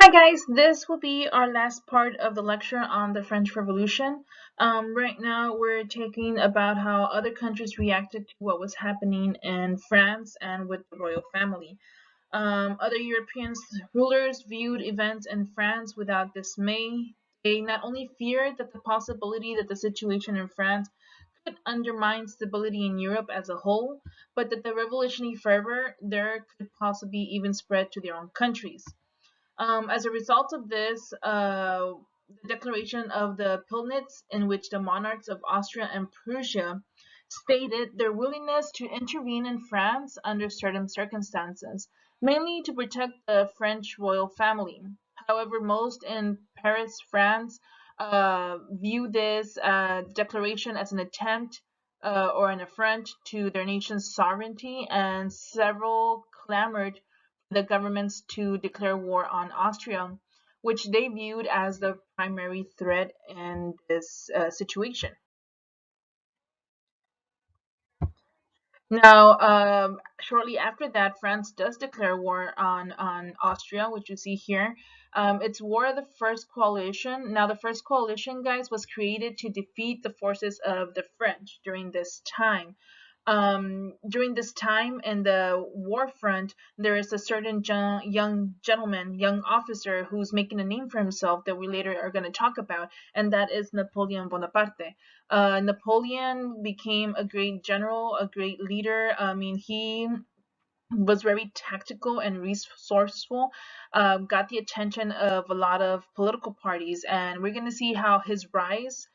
Hi guys, this will be our last part of the lecture on the French Revolution. Right now we're talking about how other countries reacted to what was happening in France and with the royal family. Other European rulers viewed events in France without dismay. They not only feared that the possibility that the situation in France could undermine stability in Europe as a whole, but that the revolutionary fervor there could possibly even spread to their own countries. As a result of this, the declaration of the Pillnitz, in which the monarchs of Austria and Prussia stated their willingness to intervene in France under certain circumstances, mainly to protect the French royal family. However, most in Paris, France, view this declaration as an attempt or an affront to their nation's sovereignty, and several clamored the governments to declare war on Austria, which they viewed as the primary threat in this situation. Now, shortly after that, France does declare war on Austria, which you see here. It's War of the First Coalition. Now, the First Coalition, guys, was created to defeat the forces of the French during this time. During this time in the war front, there is a certain young gentleman, young officer who's making a name for himself that we later are going to talk about, and that is Napoleon Bonaparte. Napoleon became a great general, a great leader. I mean, he was very tactical and resourceful, got the attention of a lot of political parties, and we're going to see how his rise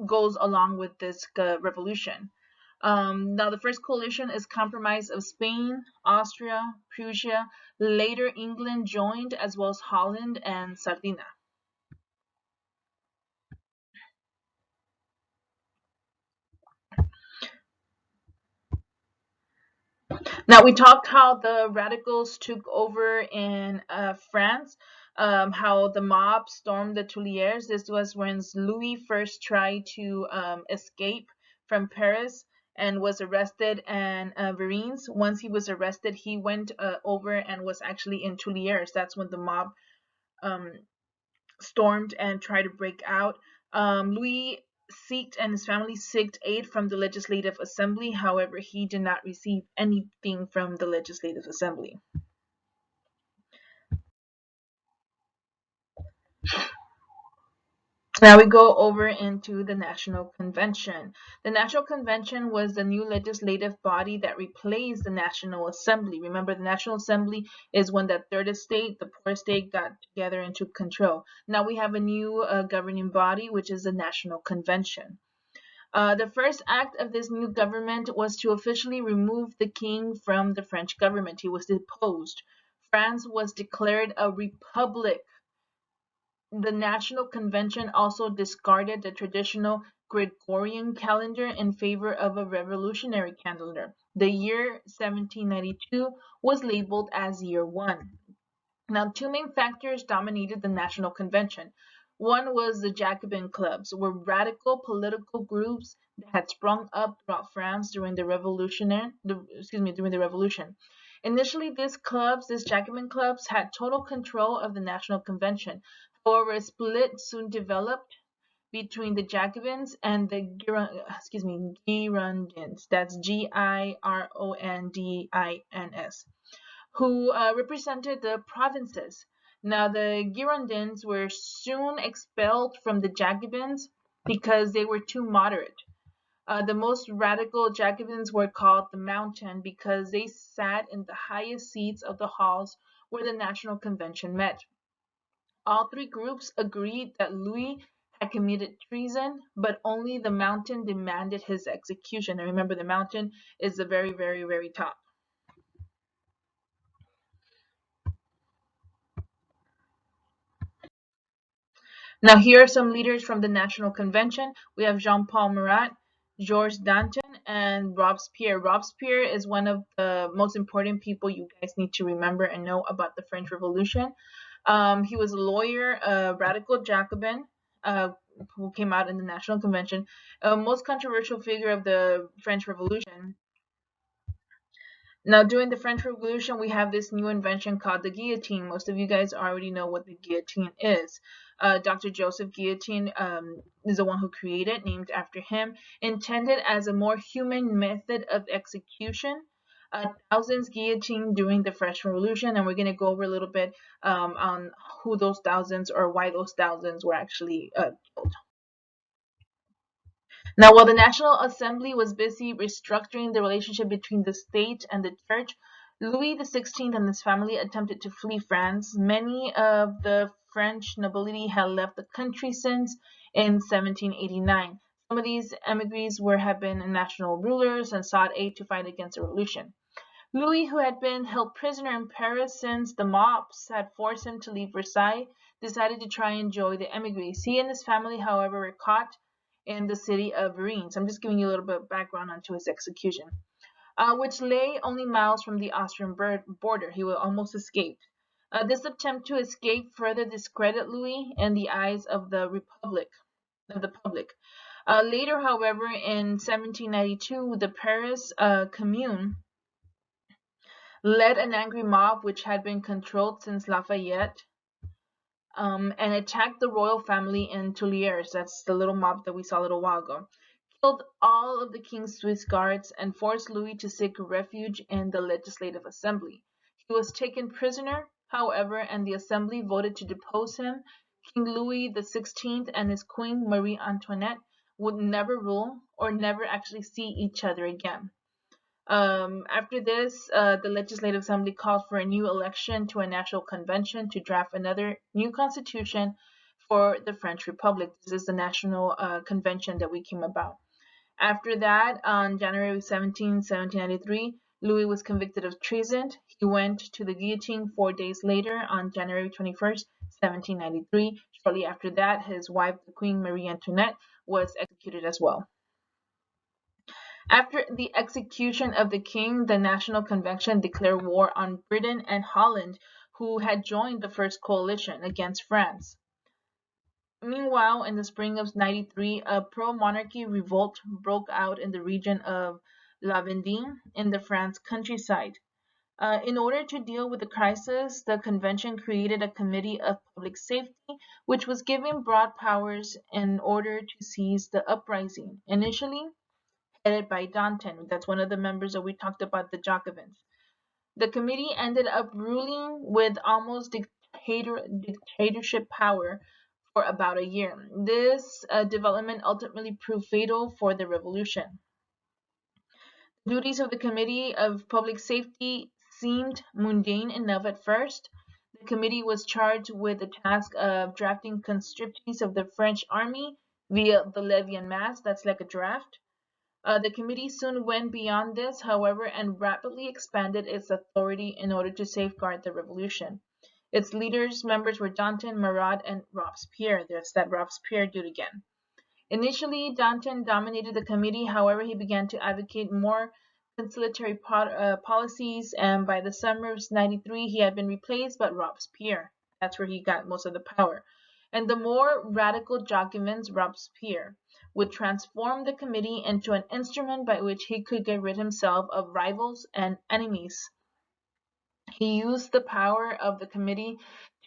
goes along with this revolution. Now, the first coalition is comprised of Spain, Austria, Prussia. Later, England joined, as well as Holland and Sardinia. Now, we talked how the radicals took over in France, how the mob stormed the Tuileries. This was when Louis first tried to escape from Paris and was arrested in Versailles. Once he was arrested, he went over and was actually in Tuileries. That's when the mob um, stormed and tried to break out. Louis sought and his family sought aid from the Legislative Assembly. However, he did not receive anything from the Legislative Assembly. Now we go over into the National Convention. The National Convention was the new legislative body that replaced the National Assembly. Remember, the National Assembly is when the third estate, the poor state, got together and took control. Now we have a new governing body, which is the National Convention. The first act of this new government was to officially remove the king from the French government. He was deposed. France was declared a republic. The National Convention also discarded the traditional Gregorian calendar in favor of a revolutionary calendar. The year 1792 was labeled as Year One. Now, two main factors dominated the National Convention. One was the Jacobin clubs, were radical political groups that had sprung up throughout France during during the Revolution. Initially, these Jacobin clubs, had total control of the National Convention. However, a split soon developed between the Jacobins and the Girondins. That's Girondins, who represented the provinces. Now, the Girondins were soon expelled from the Jacobins because they were too moderate. The most radical Jacobins were called the Mountain because they sat in the highest seats of the halls where the National Convention met. All three groups agreed that Louis had committed treason, but only the Mountain demanded his execution. And remember, the Mountain is the very, very, very top. Now, here are some leaders from the National Convention. We have Jean-Paul Marat, Georges Danton, and Robespierre. Robespierre is one of the most important people you guys need to remember and know about the French Revolution. He was a lawyer, a radical Jacobin, who came out in the National Convention. Most controversial figure of the French Revolution. Now, during the French Revolution, we have this new invention called the guillotine. Most of you guys already know what the guillotine is. Dr. Joseph Guillotine is the one who created, named after him, intended as a more human method of execution. Thousands guillotined during the French Revolution, and we're going to go over a little bit on who those thousands or why those thousands were actually killed. Now, while the National Assembly was busy restructuring the relationship between the state and the church, Louis XVI and his family attempted to flee France. Many of the French nobility had left the country since in 1789. Some of these emigres had been national rulers and sought aid to fight against the revolution. Louis, who had been held prisoner in Paris since the mobs had forced him to leave Versailles, decided to try and join the emigres. He and his family, however, were caught in the city of Reims. I'm just giving you a little bit of background onto his execution, which lay only miles from the Austrian border. He would almost escape. This attempt to escape further discredited Louis in the eyes of the public. Later, however, in 1792, the Paris Commune led an angry mob which had been controlled since Lafayette and attacked the royal family in Tuileries. That's the little mob that we saw a little while ago. Killed all of the king's Swiss guards and forced Louis to seek refuge in the Legislative Assembly. He was taken prisoner, however, and the assembly voted to depose him. King Louis XVI and his queen Marie Antoinette would never rule or never actually see each other again. After this, the Legislative Assembly called for a new election to a national convention to draft another new constitution for the French Republic. This is the national convention that we came about. After that, on January 17, 1793, Louis was convicted of treason. He went to the guillotine 4 days later on January 21st, 1793. Shortly after that, his wife, the Queen Marie Antoinette, was executed as well. After the execution of the king, the National Convention declared war on Britain and Holland, who had joined the first coalition against France. Meanwhile, in the spring of 93, a pro-monarchy revolt broke out in the region of La Vendée in the France countryside. In order to deal with the crisis, the convention created a committee of public safety, which was given broad powers in order to seize the uprising. Initially, headed by Danton. That's one of the members that we talked about, the Jacobins. The committee ended up ruling with almost dictatorship power for about a year. This development ultimately proved fatal for the revolution. The duties of the Committee of Public Safety seemed mundane enough at first. The committee was charged with the task of drafting conscripts of the French army via the levée en masse, that's like a draft. The committee soon went beyond this, however, and rapidly expanded its authority in order to safeguard the revolution. Its members were Danton, Marat, and Robespierre. There's that Robespierre dude again. Initially, Danton dominated the committee, however, he began to advocate more conciliatory policies, and by the summer of 93, he had been replaced by Robespierre. That's where he got most of the power. And the more radical Jacobins, Robespierre, would transform the committee into an instrument by which he could get rid himself of rivals and enemies. He used the power of the committee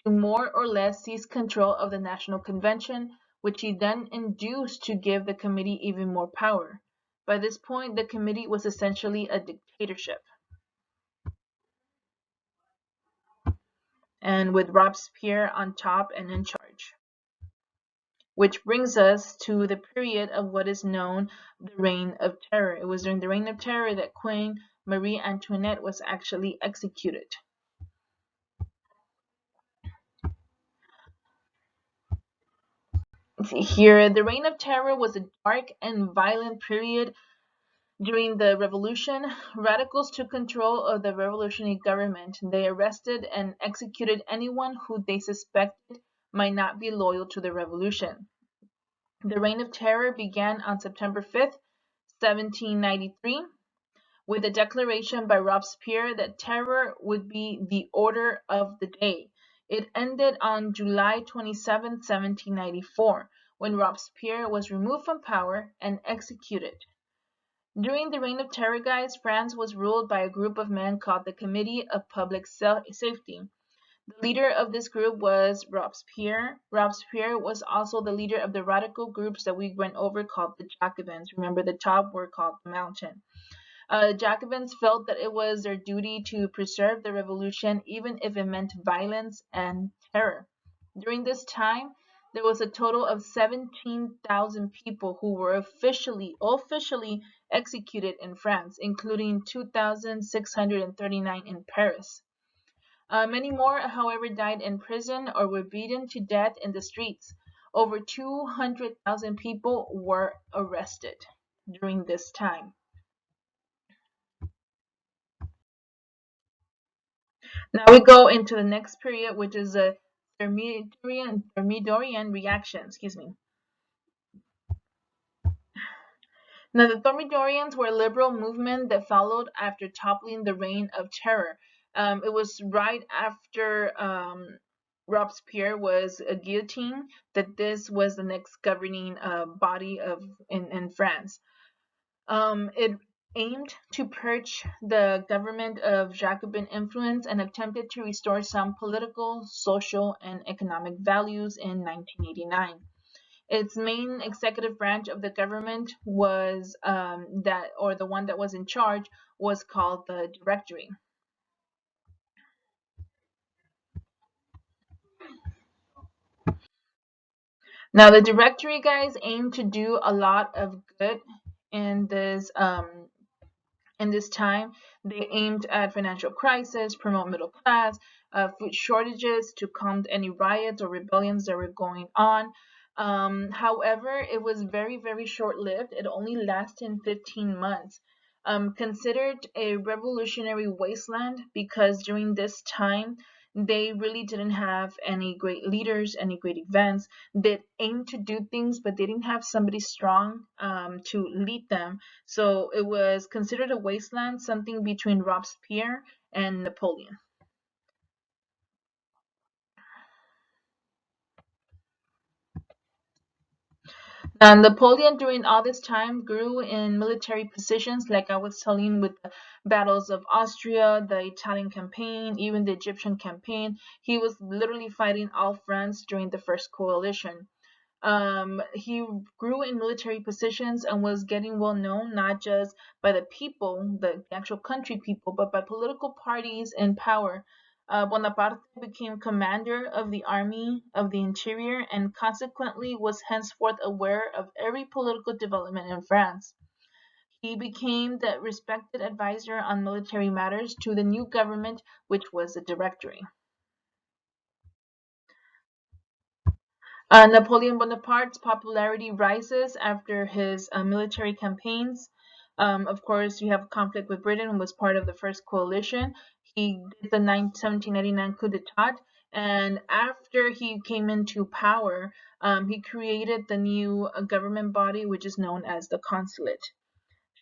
to more or less seize control of the National Convention, which he then induced to give the committee even more power. By this point, the committee was essentially a dictatorship. And with Robespierre on top and in charge. Which brings us to the period of what is known the Reign of Terror. It was during the Reign of Terror that Queen Marie Antoinette was actually executed. Here, the Reign of Terror was a dark and violent period during the revolution. Radicals took control of the revolutionary government. They arrested and executed anyone who they suspected might not be loyal to the revolution. The Reign of Terror began on September 5th, 1793, with a declaration by Robespierre that terror would be the order of the day. It ended on July 27, 1794, when Robespierre was removed from power and executed. During the Reign of Terror, guys, France was ruled by a group of men called the Committee of Public Safety. The leader of this group was Robespierre. Robespierre was also the leader of the radical groups that we went over called the Jacobins. Remember, the top were called the Mountain. Jacobins felt that it was their duty to preserve the revolution, even if it meant violence and terror. During this time, there was a total of 17,000 people who were officially executed in France, including 2,639 in Paris. Many more, however, died in prison or were beaten to death in the streets. Over 200,000 people were arrested during this time. Now we go into the next period, which is a Thermidorian reaction. Excuse me. Now, the Thermidorians were a liberal movement that followed after toppling the Reign of Terror. It was right after Robespierre was guillotined that this was the next governing body in France. It aimed to purge the government of Jacobin influence and attempted to restore some political, social, and economic values in 1989. Its main executive branch of the government was the one that was in charge was called the Directory. Now, the Directory, guys, aimed to do a lot of good in this time. They aimed at financial crisis, promote middle class, food shortages, to calm any riots or rebellions that were going on. However, it was very, very short-lived. It only lasted 15 months. Considered a revolutionary wasteland because during this time they really didn't have any great leaders, any great events. They aimed to do things, but they didn't have somebody strong to lead them. So it was considered a wasteland, something between Robespierre and Napoleon. And Napoleon, during all this time, grew in military positions, like I was telling, with the battles of Austria, the Italian campaign, even the Egyptian campaign. He was literally fighting all fronts during the First Coalition. He grew in military positions and was getting well known not just by the people, the actual country people, but by political parties in power. Bonaparte became commander of the Army of the Interior and consequently was henceforth aware of every political development in France. He became the respected advisor on military matters to the new government, which was the Directory. Napoleon Bonaparte's popularity rises after his military campaigns. Of course, you have conflict with Britain, who was part of the First Coalition. He did the 1799 coup d'etat, and after he came into power, he created the new government body, which is known as the Consulate.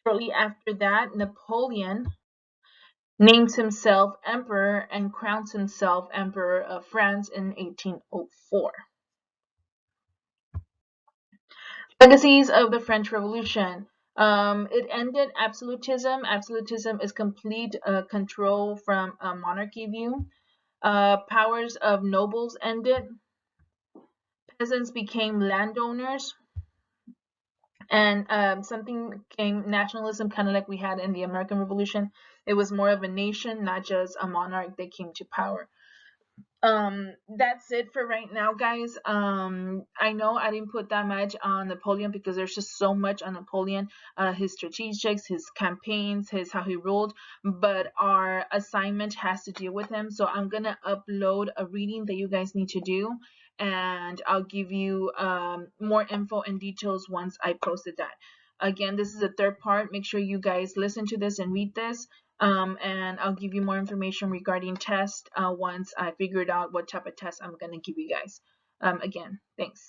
Shortly after that, Napoleon names himself emperor and crowns himself emperor of France in 1804. Legacies of the French Revolution. It ended absolutism. Absolutism is complete control from a monarchy view. Powers of nobles ended. Peasants became landowners. And something came nationalism, kind of like we had in the American Revolution. It was more of a nation, not just a monarch that came to power. That's it for right now, guys. I know I didn't put that much on Napoleon because there's just so much on Napoleon, his strategics, his campaigns, his how he ruled, but our assignment has to deal with him. So I'm gonna upload a reading that you guys need to do, and I'll give you more info and details once I posted that. Again, this is a third part. Make sure you guys listen to this and read this. And I'll give you more information regarding test once I figured out what type of test I'm going to give you guys. Again, thanks.